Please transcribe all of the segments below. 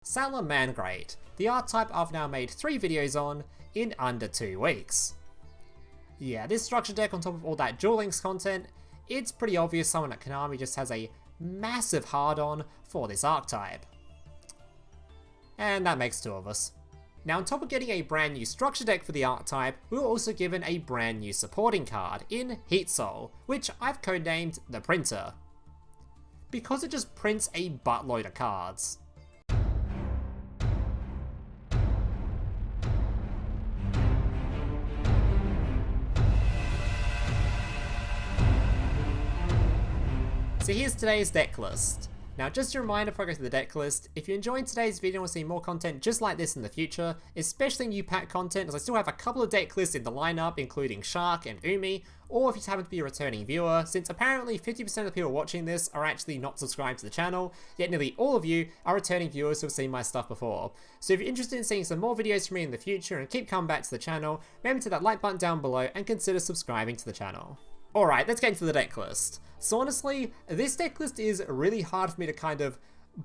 Salamangreat, the archetype I've now made 3 videos on in under 2 weeks. Yeah, this structure deck on top of all that Duel Links content, it's pretty obvious someone at Konami just has a massive hard-on for this archetype. And that makes 2 of us. Now on top of getting a brand new structure deck for the archetype, we were also given a brand new supporting card in Heatsoul, which I've codenamed the Printer, because it just prints a buttload of cards. So here's today's deck list. Now just a reminder before I go to the deck list, if you enjoyed today's video and want to see more content just like this in the future, especially new pack content, as I still have a couple of deck lists in the lineup including Shark and Umi, or if you happen to be a returning viewer, since apparently 50% of the people watching this are actually not subscribed to the channel, yet nearly all of you are returning viewers who have seen my stuff before. So if you're interested in seeing some more videos from me in the future and keep coming back to the channel, remember to hit that like button down below and consider subscribing to the channel. Alright, let's get into the deck list. So honestly, this deck list is really hard for me to kind of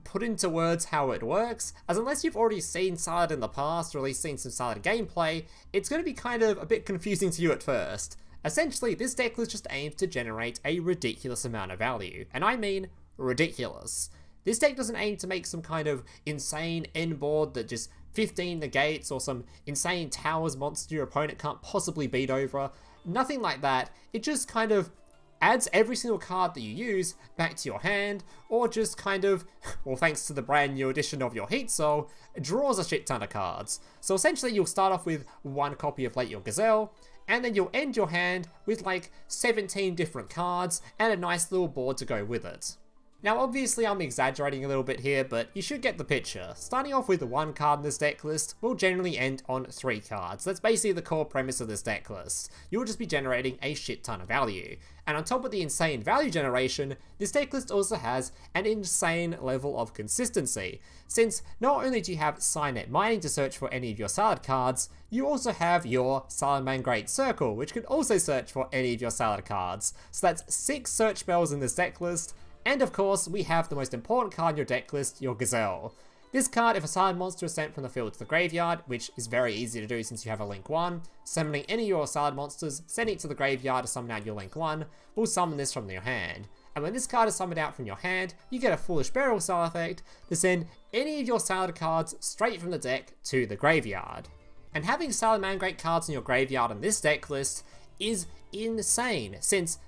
put into words how it works, as unless you've already seen Salad in the past or at least seen some Salad gameplay, it's going to be kind of a bit confusing to you at first. Essentially, this deck list just aims to generate a ridiculous amount of value, and I mean ridiculous. This deck doesn't aim to make some kind of insane end board that just 15 negates or some insane towers monster your opponent can't possibly beat over. Nothing like that. It just kind of adds every single card that you use back to your hand, or just kind of, well, thanks to the brand new edition of your Heatsoul, draws a shit ton of cards. So essentially you'll start off with 1 copy of your Gazelle, and then you'll end your hand with like 17 different cards and a nice little board to go with it. Now obviously I'm exaggerating a little bit here, but you should get the picture. Starting off with 1 card in this deck list will generally end on 3 cards. That's basically the core premise of this deck list. You'll just be generating a shit ton of value. And on top of the insane value generation, this deck list also has an insane level of consistency, since not only do you have Cynet Mining to search for any of your Salad cards, you also have your Salamangreat Circle, which can also search for any of your Salad cards. So that's 6 search spells in this deck list. And of course, we have the most important card in your deck list, your Gazelle. This card, if a Salad monster is sent from the field to the graveyard, which is very easy to do since you have a Link 1, summoning any of your Salad monsters, sending it to the graveyard to summon out your Link 1, will summon this from your hand. And when this card is summoned out from your hand, you get a Foolish Burial style effect to send any of your Salad cards straight from the deck to the graveyard. And having Salamangreat cards in your graveyard on this deck list is insane, since,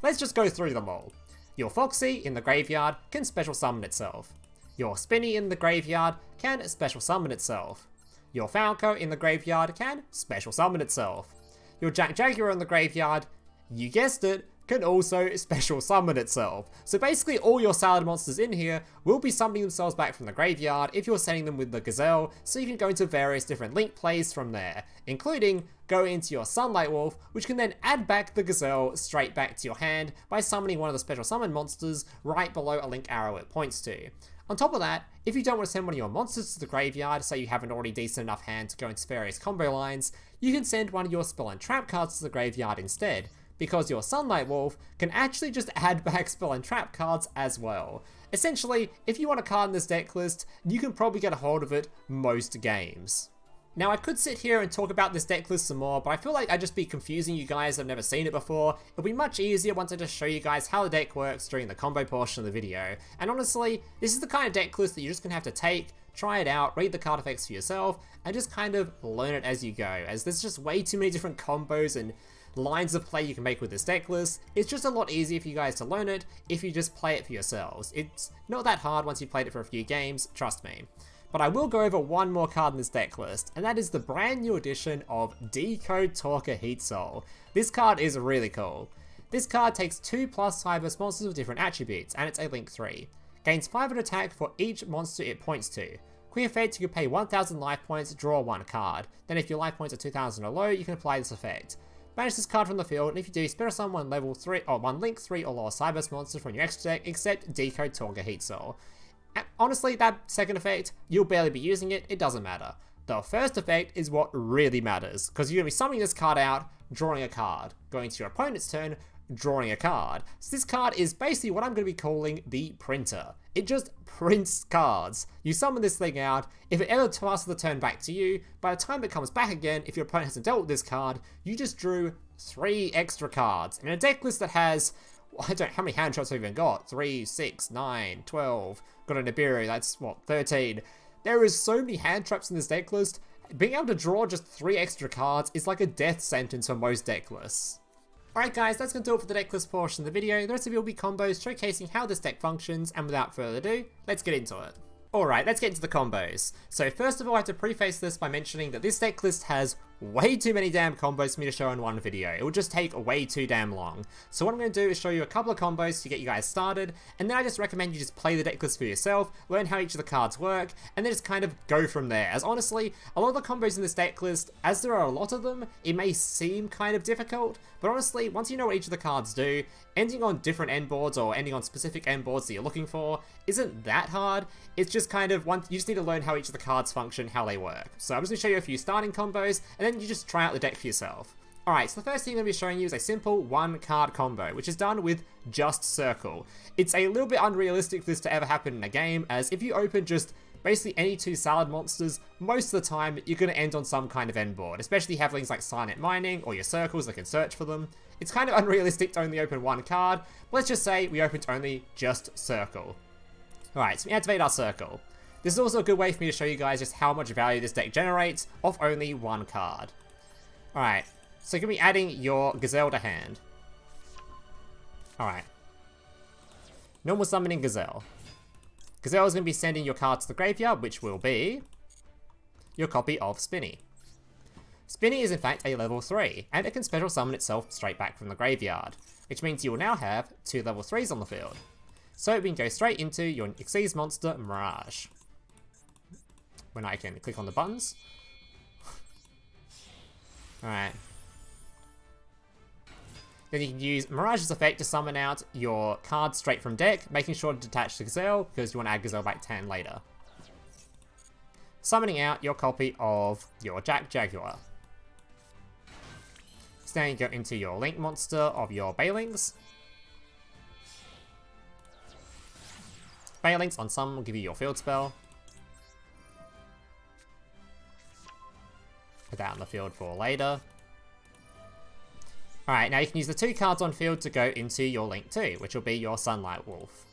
let's just go through them all. Your Foxy in the graveyard can special summon itself. Your Spinny in the graveyard can special summon itself. Your Falco in the graveyard can special summon itself. Your Jaguar in the graveyard, you guessed it, can also special summon itself. So basically all your Salad monsters in here will be summoning themselves back from the graveyard if you're sending them with the Gazelle, so you can go into various different link plays from there, including go into your Sunlight Wolf, which can then add back the Gazelle straight back to your hand by summoning one of the special summon monsters right below a link arrow it points to. On top of that, if you don't want to send one of your monsters to the graveyard, say you have an already decent enough hand to go into various combo lines, you can send one of your spell and trap cards to the graveyard instead, because your Sunlight Wolf can actually just add back spell and trap cards as well. Essentially, if you want a card in this deck list, you can probably get a hold of it most games. Now I could sit here and talk about this deck list some more, but I feel like I'd just be confusing you guys that have never seen it before. It'll be much easier once I just show you guys how the deck works during the combo portion of the video. And honestly, this is the kind of deck list that you're just going to have to take, try it out, read the card effects for yourself, and just kind of learn it as you go, as there's just way too many different combos and lines of play you can make with this deck list. It's just a lot easier for you guys to learn it if you just play it for yourselves. It's not that hard once you've played it for a few games, trust me. But I will go over 1 more card in this deck list, and that is the brand new edition of Decode Talker Heatsoul. This card is really cool. This card takes 2+ Cyber monsters with different attributes, and it's a Link 3. Gains 500 attack for each monster it points to. Quick effect, you can pay 1000 life points to draw 1 card. Then if your life points are 2000 or low, you can apply this effect. Banish this card from the field, and if you do, special summon one level 3 or 1 Link 3 or lower Cyber monster from your extra deck except Decode Talker Heatsoul. Honestly, that second effect, you'll barely be using it, it doesn't matter. The first effect is what really matters, because you're going to be summoning this card out, drawing a card, going to your opponent's turn, drawing a card. So this card is basically what I'm going to be calling the printer. It just prints cards. You summon this thing out, if it ever passes the turn back to you, by the time it comes back again, if your opponent hasn't dealt with this card, you just drew 3 extra cards. In a deck list that has, I don't know how many hand traps we've even got, 3, 6, 9, 12, got a Nibiru, that's what, 13. There is so many hand traps in this deck list, being able to draw just 3 extra cards is like a death sentence for most deck lists. Alright guys, that's going to do it for the deck list portion of the video. The rest of it will be combos showcasing how this deck functions, and without further ado, let's get into it. Alright, let's get into the combos. So first of all, I have to preface this by mentioning that this deck list has way too many damn combos for me to show in one video. It will just take way too damn long. So what I'm going to do is show you a couple of combos to get you guys started, and then I just recommend you just play the deck list for yourself, learn how each of the cards work, and then just kind of go from there. As honestly, a lot of the combos in this deck list, as there are a lot of them, it may seem kind of difficult, but honestly, once you know what each of the cards do, ending on different end boards or ending on specific end boards that you're looking for isn't that hard. It's just kind of, you just need to learn how each of the cards function, how they work. So I'm just going to show you a few starting combos, and then you just try out the deck for yourself. Alright, so the first thing I'm going to be showing you is a simple 1-card combo, which is done with just Circle. It's a little bit unrealistic for this to ever happen in a game, as if you open just basically any 2 salad monsters, most of the time you're going to end on some kind of end board, especially if you have things like Cynet Mining or your circles that can search for them. It's kind of unrealistic to only open 1 card, but let's just say we opened only just Circle. Alright, so we activate our Circle. This is also a good way for me to show you guys just how much value this deck generates off only 1 card. Alright, so you're going to be adding your Gazelle to hand. Alright. Normal summoning Gazelle. Gazelle is going to be sending your card to the graveyard, which will be your copy of Spinny. Spinny is in fact a level 3, and it can special summon itself straight back from the graveyard, which means you will now have 2 level 3s on the field. So we can go straight into your Xyz monster, Mirage. When I can click on the buttons. Alright. Then you can use Mirage's effect to summon out your card straight from deck, making sure to detach the Gazelle, because you want to add Gazelle back to hand later. Summoning out your copy of your Jaguar. So now you go into your Link monster of your Balelynx. Balelynx on some will give you your field spell. Put that on the field for later. Alright, now you can use the 2 cards on field to go into your Link 2, which will be your Sunlight Wolf.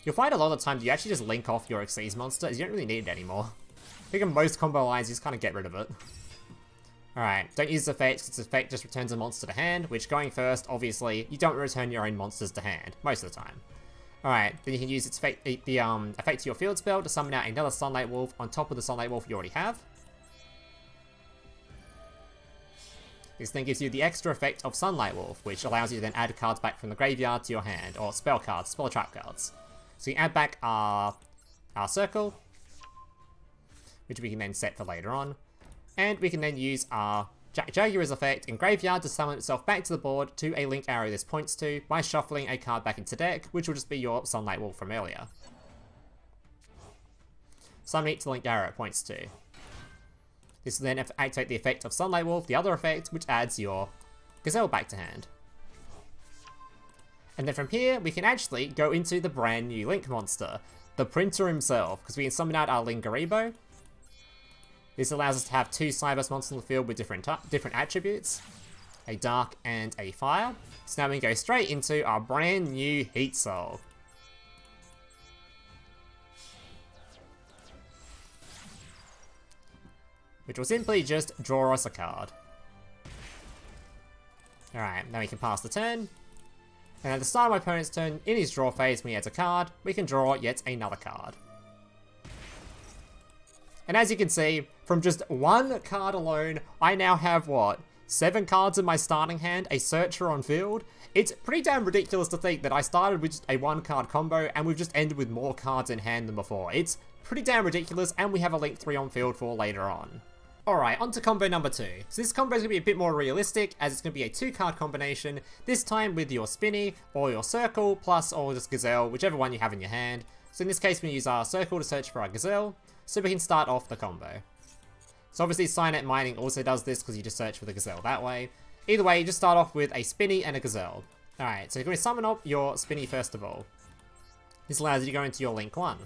You'll find a lot of the times you actually just link off your Xyz monster, as you don't really need it anymore. I think in most combo lines you just kind of get rid of it. Alright, don't use its effect, because its effect just returns a monster to hand, which going first, obviously, you don't return your own monsters to hand, most of the time. Alright, then you can use its effect, the effect to your field spell to summon out another Sunlight Wolf on top of the Sunlight Wolf you already have. This then gives you the extra effect of Sunlight Wolf, which allows you to then add cards back from the graveyard to your hand, or spell cards, spell trap cards. So you add back our Circle, which we can then set for later on. And we can then use our Jaguar's effect in graveyard to summon itself back to the board to a link arrow this points to by shuffling a card back into deck, which will just be your Sunlight Wolf from earlier. Summoning it to the link arrow it points to. This will then activate the effect of Sunlight Wolf, the other effect, which adds your Gazelle back to hand. And then from here, we can actually go into the brand new Link monster, the printer himself, because we can summon out our Linguirboh. This allows us to have 2 Cyberse monsters on the field with different attributes, a Dark and a Fire. So now we can go straight into our brand new Heatsoul. Which will simply just draw us a card. Alright, now we can pass the turn. And at the start of my opponent's turn, in his draw phase, when he adds a card, we can draw yet another card. And as you can see, from just 1 card alone, I now have, what, 7 cards in my starting hand, a Searcher on field? It's pretty damn ridiculous to think that I started with just a 1-card combo, and we've just ended with more cards in hand than before. It's pretty damn ridiculous, and we have a Link 3 on field for later on. Alright, on to combo number 2. So this combo is going to be a bit more realistic, as it's going to be a 2-card combination, this time with your Spinny, or your Circle, plus or just Gazelle, whichever one you have in your hand. So in this case, we use our Circle to search for our Gazelle, so we can start off the combo. So obviously Cynet Mining also does this, because you just search for the Gazelle that way. Either way, you just start off with a Spinny and a Gazelle. Alright, so you're going to summon up your Spinny first of all. This allows you to go into your Link 1.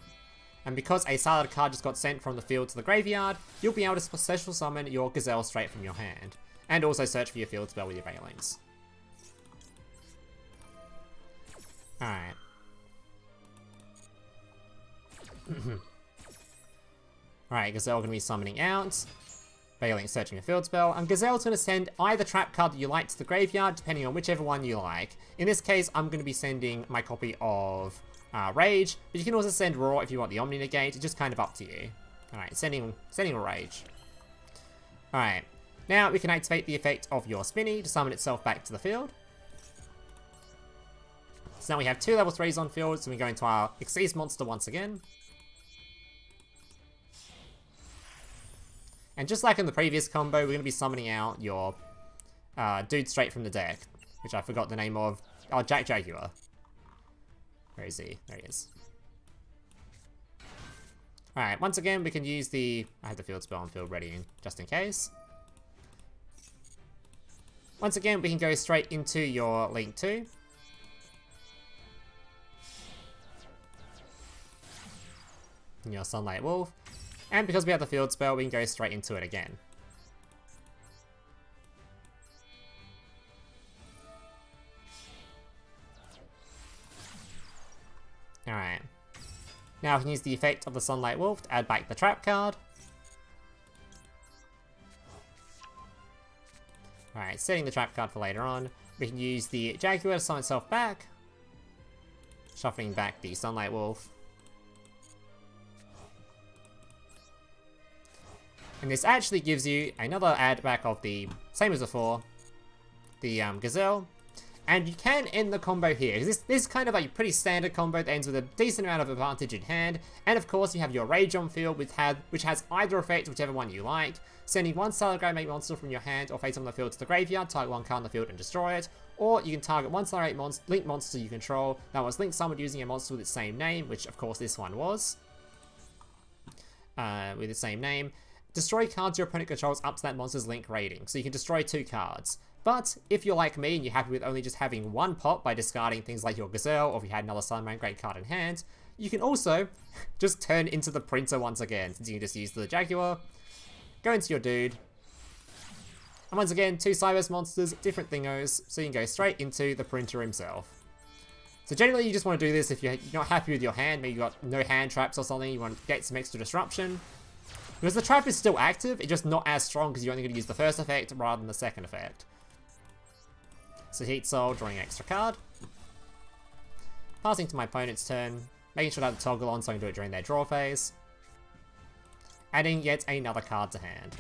And because a Salad card just got sent from the field to the graveyard, you'll be able to special summon your Gazelle straight from your hand. And also search for your field spell with your Balelynx. Alright. Alright, Gazelle going to be summoning out. Balelynx searching a field spell, and Gazelle's going to send either trap card that you like to the graveyard, depending on whichever one you like. In this case, I'm going to be sending my copy of Rage, but you can also send Roar if you want the Omni Negate. It's just kind of up to you. Alright, sending Rage. Alright, now we can activate the effect of your Spinny to summon itself back to the field. So now we have 2 level 3s on field, so we go into our Xyz monster once again. And just like in the previous combo, we're going to be summoning out your dude straight from the deck, which I forgot the name of. Oh, Jaguar. Where is he? There he is. Alright, once again, we can use the... I have the field spell on field ready, just in case. Once again, we can go straight into your Link 2. And your Sunlight Wolf. And because we have the field spell, we can go straight into it again. Alright. Now we can use the effect of the Sunlight Wolf to add back the trap card. Alright, setting the trap card for later on. We can use the Jaguar to summon itself back. Shuffling back the Sunlight Wolf. And this actually gives you another add back of the, same as before, the Gazelle. And you can end the combo here. This is kind of a pretty standard combo that ends with a decent amount of advantage in hand. And of course you have your Rage on field, which has either effect, whichever one you like. Sending one Salamangreat monster from your hand or face on the field to the graveyard, target one card on the field and destroy it. Or you can target one Salamangreat Link monster you control that was Link summoned using a monster with its same name, which of course this one was. With the same name. Destroy cards your opponent controls up to that monster's Link rating, so you can destroy 2 cards. But if you're like me and you're happy with only just having 1 pop by discarding things like your Gazelle, or if you had another Salamangreat card in hand, you can also just turn into the printer once again, since you can just use the Jaguar, go into your dude, and once again, 2 Cyberse monsters, different thingos, so you can go straight into the printer himself. So generally you just want to do this if you're not happy with your hand, maybe you got no hand traps or something, you want to get some extra disruption. Because the trap is still active, it's just not as strong because you're only going to use the first effect rather than the second effect. So Heatsoul, drawing an extra card. Passing to my opponent's turn, making sure to have the toggle on so I can do it during their draw phase. Adding yet another card to hand.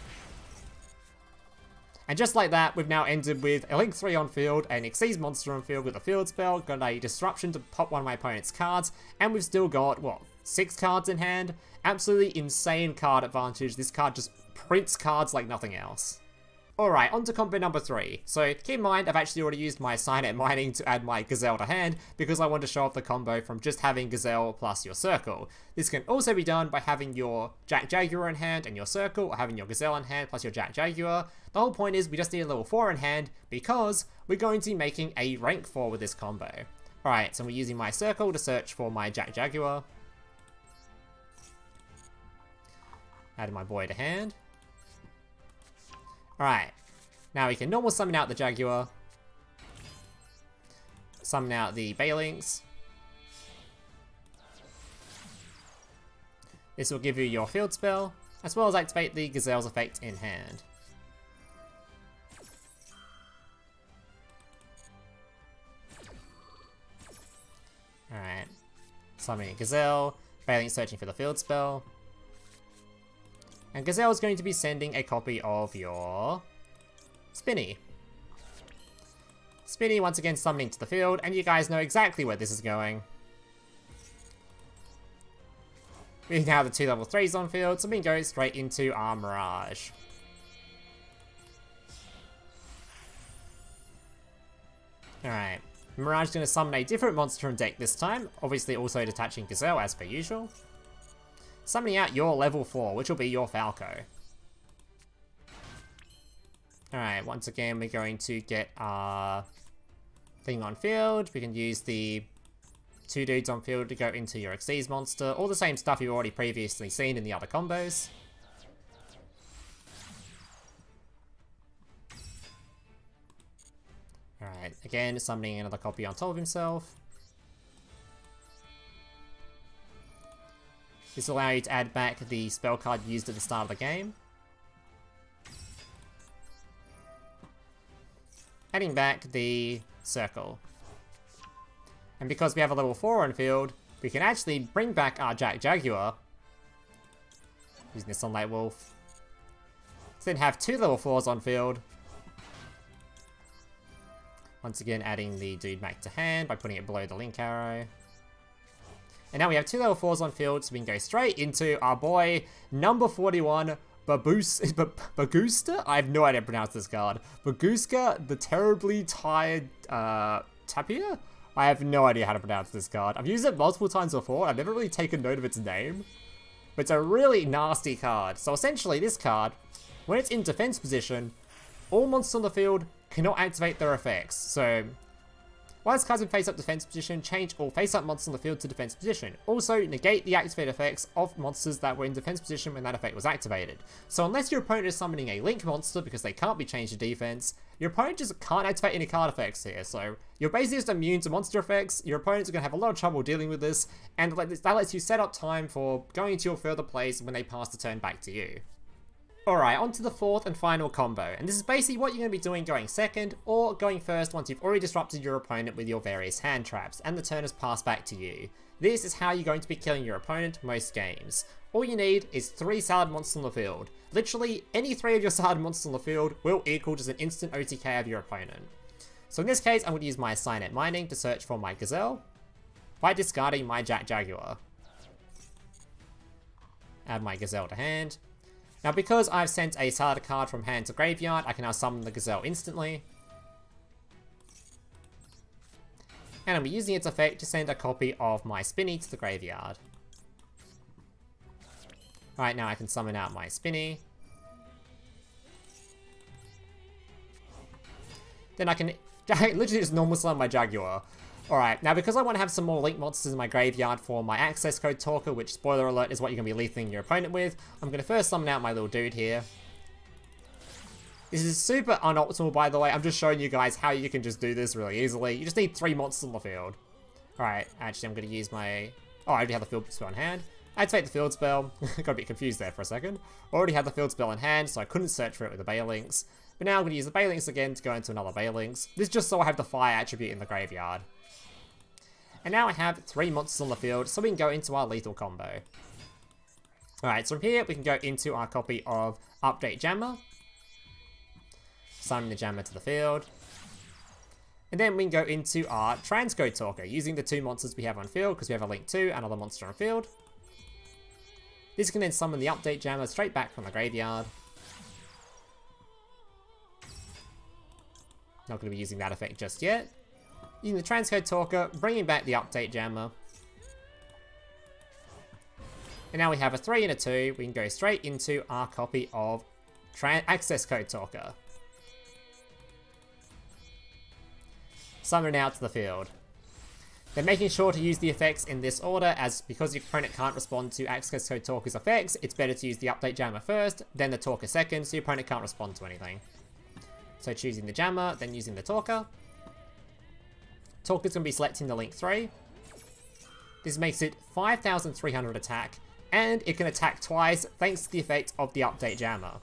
And just like that, we've now ended with a Link 3 on field, an Xyz monster on field with a field spell, got a disruption to pop one of my opponent's cards, and we've still got, what, 6 cards in hand? Absolutely insane card advantage. This card just prints cards like nothing else. Alright, on to combo number 3. So keep in mind, I've actually already used my Cynet Mining to add my Gazelle to hand because I want to show off the combo from just having Gazelle plus your Circle. This can also be done by having your Jaguar in hand and your Circle, or having your Gazelle in hand plus your Jaguar. The whole point is we just need a level 4 in hand because we're going to be making a rank 4 with this combo. Alright, so we're using my Circle to search for my Jaguar. Add my boy to hand. Alright, now we can normal summon out the Jaguar. Summon out the Balelynx. This will give you your field spell, as well as activate the Gazelle's effect in hand. Alright, summoning Gazelle, Balelynx searching for the field spell. And Gazelle is going to be sending a copy of your Spinny. Spinny once again summoning to the field, and you guys know exactly where this is going. We now have the 2 level 3s on field, so we can go straight into our Mirage. Alright, Mirage is going to summon a different monster from deck this time, obviously also detaching Gazelle as per usual. Summoning out your level 4, which will be your Falco. Alright, once again, we're going to get our thing on field. We can use the 2 dudes on field to go into your Xyz monster. All the same stuff you've already previously seen in the other combos. Alright, again, summoning another copy on top of himself. This will allow you to add back the spell card used at the start of the game. Adding back the Circle. And because we have a level 4 on field, we can actually bring back our Jaguar. Using the Sunlight Wolf. So then have 2 level 4s on field. Once again, adding the dude back to hand by putting it below the link arrow. And now we have 2 level 4s on field, so we can go straight into our boy, number 41, Bagooska? I have no idea how to pronounce this card. Bagooska, the terribly tired Tapir? I have no idea how to pronounce this card. I've used it multiple times before, I've never really taken note of its name. But it's a really nasty card. So essentially, this card, when it's in defense position, all monsters on the field cannot activate their effects. So, while this card's in face-up defense position, change all face-up monsters on the field to defense position. Also, negate the activated effects of monsters that were in defense position when that effect was activated. So unless your opponent is summoning a Link monster because they can't be changed to defense, your opponent just can't activate any card effects here. So you're basically just immune to monster effects, your opponents are going to have a lot of trouble dealing with this, and that lets you set up time for going into your further plays when they pass the turn back to you. Alright, on to the 4th and final combo, and this is basically what you're going to be doing going second, or going first once you've already disrupted your opponent with your various hand traps, and the turn has passed back to you. This is how you're going to be killing your opponent most games. All you need is 3 Salad monsters on the field. Literally, any 3 of your Salad monsters on the field will equal just an instant OTK of your opponent. So in this case, I'm going to use my Cynet Mining to search for my Gazelle, by discarding my Jaguar. Add my Gazelle to hand. Now because I've sent a Salad card from hand to graveyard, I can now summon the Gazelle instantly. And I'll be using its effect to send a copy of my Spinny to the graveyard. Alright, now I can summon out my Spinny. Then I can literally just normal summon my Jaguar. Alright, now because I want to have some more Link monsters in my graveyard for my Accesscode Talker, which, spoiler alert, is what you're going to be lethaling your opponent with, I'm going to first summon out my little dude here. This is super unoptimal, by the way. I'm just showing you guys how you can just do this really easily. You just need 3 monsters on the field. Alright, actually I'm going to use my... Oh, I already have the field spell in hand. Activate the field spell. Got a bit confused there for a second. Already had the field spell in hand, so I couldn't search for it with the Balelynx. But now I'm going to use the Balelynx again to go into another Balelynx. This is just so I have the fire attribute in the graveyard. And now I have 3 monsters on the field, so we can go into our lethal combo. Alright, so from here we can go into our copy of Update Jammer. Summon the Jammer to the field. And then we can go into our Transcode Talker, using the 2 monsters we have on field, because we have a Link 2, another monster on field. This can then summon the Update Jammer straight back from the graveyard. Not going to be using that effect just yet. Using the Transcode Talker, bringing back the Update Jammer. And now we have a 3 and a 2. We can go straight into our copy of Accesscode Talker. Summon it out to the field. Then making sure to use the effects in this order, as because your opponent can't respond to Accesscode Talker's effects, it's better to use the Update Jammer first, then the Talker second, so your opponent can't respond to anything. So choosing the Jammer, then using the Talker. Talker's going to be selecting the Link 3. This makes it 5,300 attack, and it can attack twice thanks to the effect of the Update Jammer.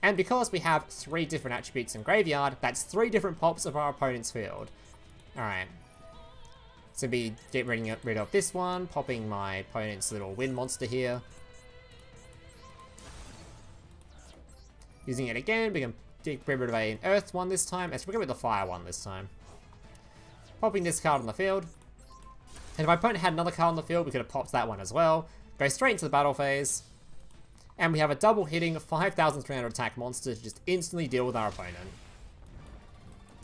And because we have 3 different attributes in graveyard, that's 3 different pops of our opponent's field. Alright. So be getting rid of this one, popping my opponent's little wind monster here. Using it again, we can get rid of an earth one this time, let's get rid of the fire one this time. Popping this card on the field. And if my opponent had another card on the field, we could have popped that one as well. Go straight into the battle phase. And we have a double hitting 5,300 attack monster to just instantly deal with our opponent.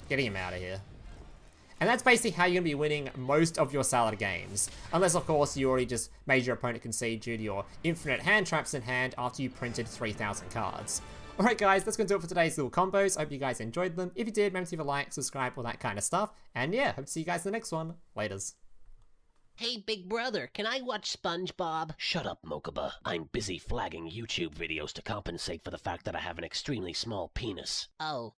Getting him out of here. And that's basically how you're going to be winning most of your Salad games. Unless, of course, you already just made your opponent concede due to your infinite hand traps in hand after you printed 3,000 cards. Alright guys, that's going to do it for today's little combos. I hope you guys enjoyed them. If you did, remember to leave a like, subscribe, all that kind of stuff. And yeah, hope to see you guys in the next one. Laters. Hey, big brother, can I watch SpongeBob? Shut up, Mokuba. I'm busy flagging YouTube videos to compensate for the fact that I have an extremely small penis. Oh.